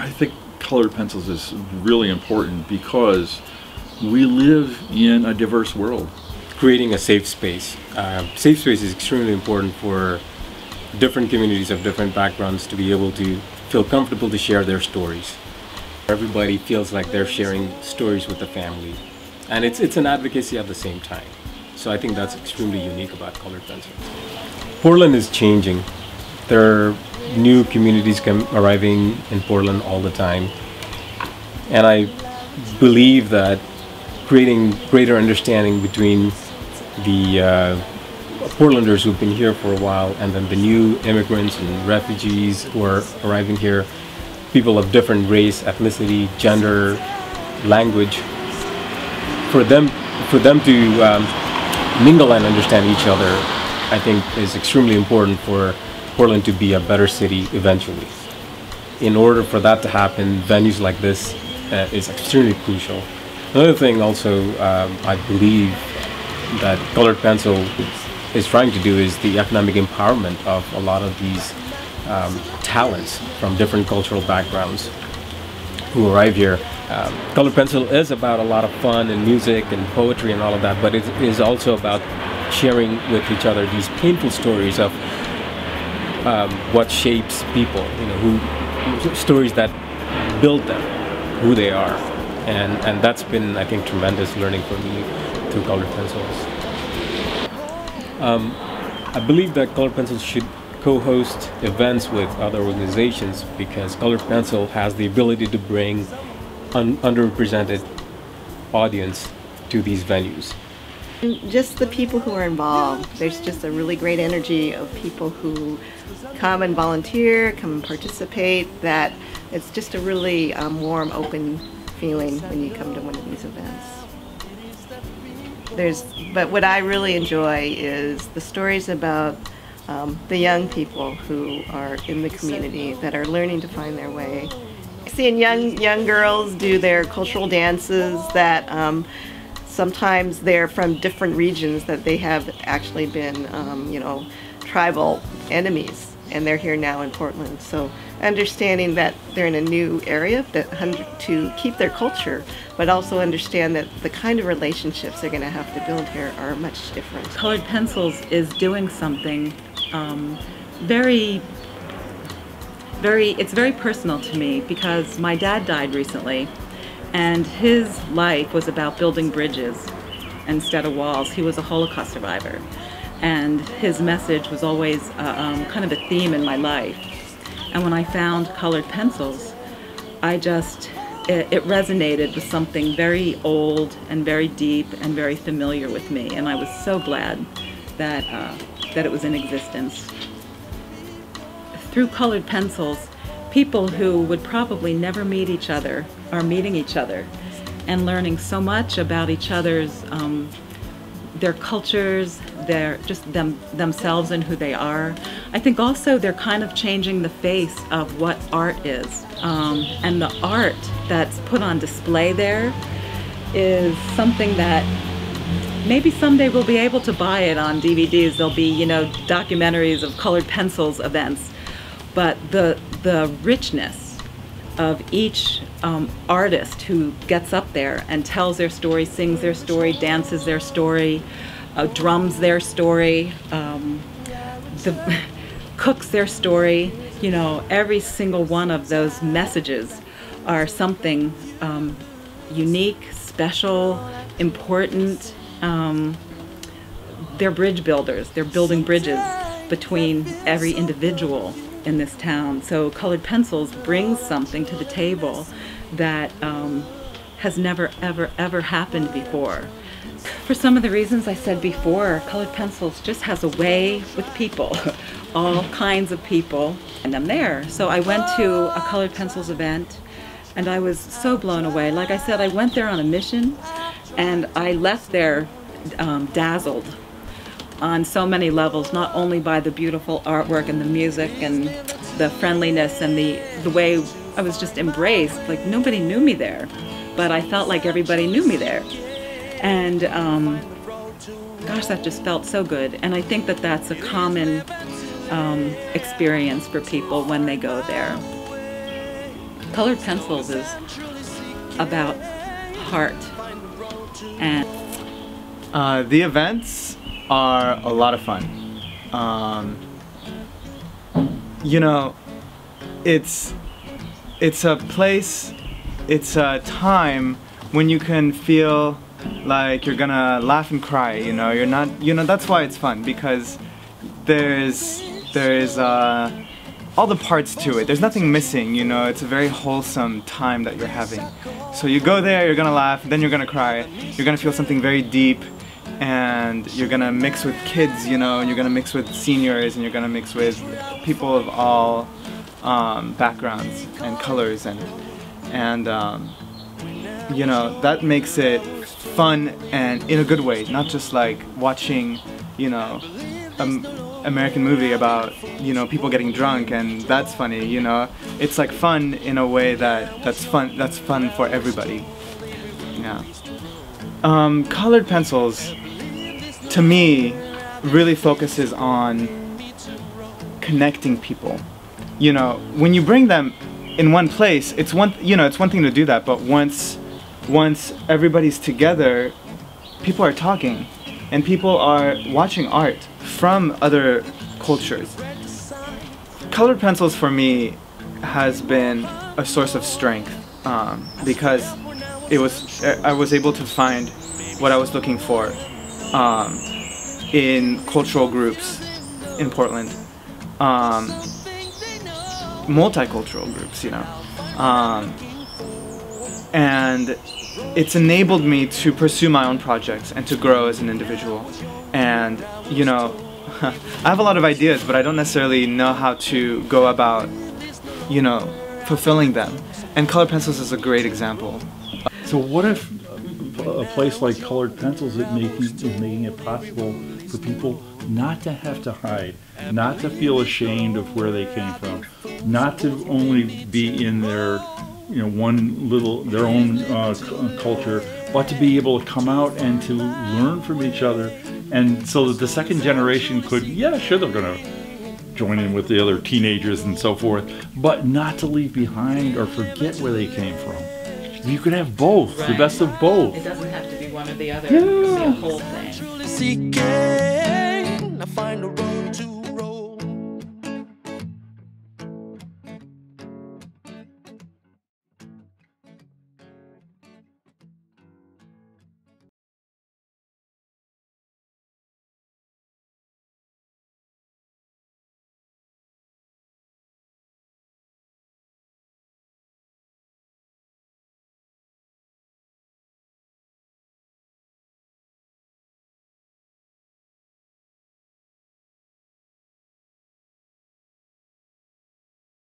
I think colored pencils is really important because we live in a diverse world. Creating a safe space. Safe space is extremely important for different communities of different backgrounds to be able to feel comfortable to share their stories. Everybody feels like they're sharing stories with the family, and it's an advocacy at the same time. So I think that's extremely unique about colored pencils. Portland is changing. There are new communities arriving in Portland all the time, and I believe that creating greater understanding between the Portlanders who've been here for a while and then the new immigrants and refugees who are arriving here, people of different race, ethnicity, gender, language, for them to mingle and understand each other, I think is extremely important for Portland to be a better city eventually. In order for that to happen, venues like this is extremely crucial. Another thing also I believe that Colored Pencil is trying to do is the economic empowerment of a lot of these talents from different cultural backgrounds who arrive here. Colored Pencil is about a lot of fun and music and poetry and all of that, but it is also about sharing with each other these painful stories of what shapes people, stories that build them, who they are. And that's been, I think, tremendous learning for me through Colored Pencils. I believe that Colored Pencils should co-host events with other organizations because Colored Pencil has the ability to bring underrepresented audience to these venues. Just the people who are involved. There's just a really great energy of people who come and volunteer, come and participate, that it's just a really warm, open feeling when you come to one of these events. But what I really enjoy is the stories about the young people who are in the community that are learning to find their way. Seeing young girls do their cultural dances that sometimes they're from different regions that they have actually been, tribal enemies, and they're here now in Portland. So understanding that they're in a new area to keep their culture, but also understand that the kind of relationships they're going to have to build here are much different. Colored Pencils is doing something it's very personal to me because my dad died recently, and his life was about building bridges instead of walls. He was a Holocaust survivor, and his message was always kind of a theme in my life. And when I found Colored Pencils, it resonated with something very old and very deep and very familiar with me, and I was so glad that it was in existence. Through Colored Pencils, people who would probably never meet each other are meeting each other and learning so much about each other's their cultures, themselves and who they are. I think also they're kind of changing the face of what art is. And the art that's put on display there is something that maybe someday we'll be able to buy it on DVDs. There'll be, documentaries of Colored Pencils events. But the richness of each artist who gets up there and tells their story, sings their story, dances their story, drums their story, cooks their story, every single one of those messages are something unique, special, important. They're bridge builders. They're building bridges between every individual in this town. So Colored Pencils brings something to the table that has never, ever happened before. For some of the reasons I said before, Colored Pencils just has a way with people, all kinds of people, and I'm there. So I went to a Colored Pencils event, and I was so blown away. Like I said, I went there on a mission, and I left there dazzled on so many levels, not only by the beautiful artwork and the music and the friendliness and the way I was just embraced. Like nobody knew me there, but I felt like everybody knew me there. And gosh, that just felt so good. And I think that that's a common experience for people when they go there. Colored Pencils is about heart. And the events are a lot of fun. You know, it's a place, it's a time when you can feel like you're gonna laugh and cry, you know, you're not, you know, that's why it's fun, because there's all the parts to it. There's nothing missing, you know, it's a very wholesome time that you're having. So you go there, you're gonna laugh, then you're gonna cry, you're gonna feel something very deep, and you're gonna mix with kids, you know, you're gonna mix with seniors, and you're gonna mix with people of all backgrounds and colors, and you know, that makes it fun and in a good way, not just like watching, you know, American movie about, you know, people getting drunk and that's funny, you know. It's like fun in a way that's fun for everybody. Yeah. Colored Pencils, to me, really focuses on connecting people. You know, when you bring them in one place, it's one thing to do that, but once everybody's together, people are talking and people are watching art from other cultures. Colored Pencils for me has been a source of strength because I was able to find what I was looking for in cultural groups in Portland, multicultural groups, you know, and it's enabled me to pursue my own projects and to grow as an individual. And, you know, I have a lot of ideas, but I don't necessarily know how to go about, you know, fulfilling them. And Colored Pencils is a great example. So what if a place like Colored Pencils is making it possible for people not to have to hide, not to feel ashamed of where they came from, not to only be in their, you know, their own culture, but to be able to come out and to learn from each other, and so that the second generation could, yeah, sure, they're going to join in with the other teenagers and so forth, but not to leave behind or forget where they came from. You could have both, the best of both. it doesn't have to be one or the other. It can be a whole thing.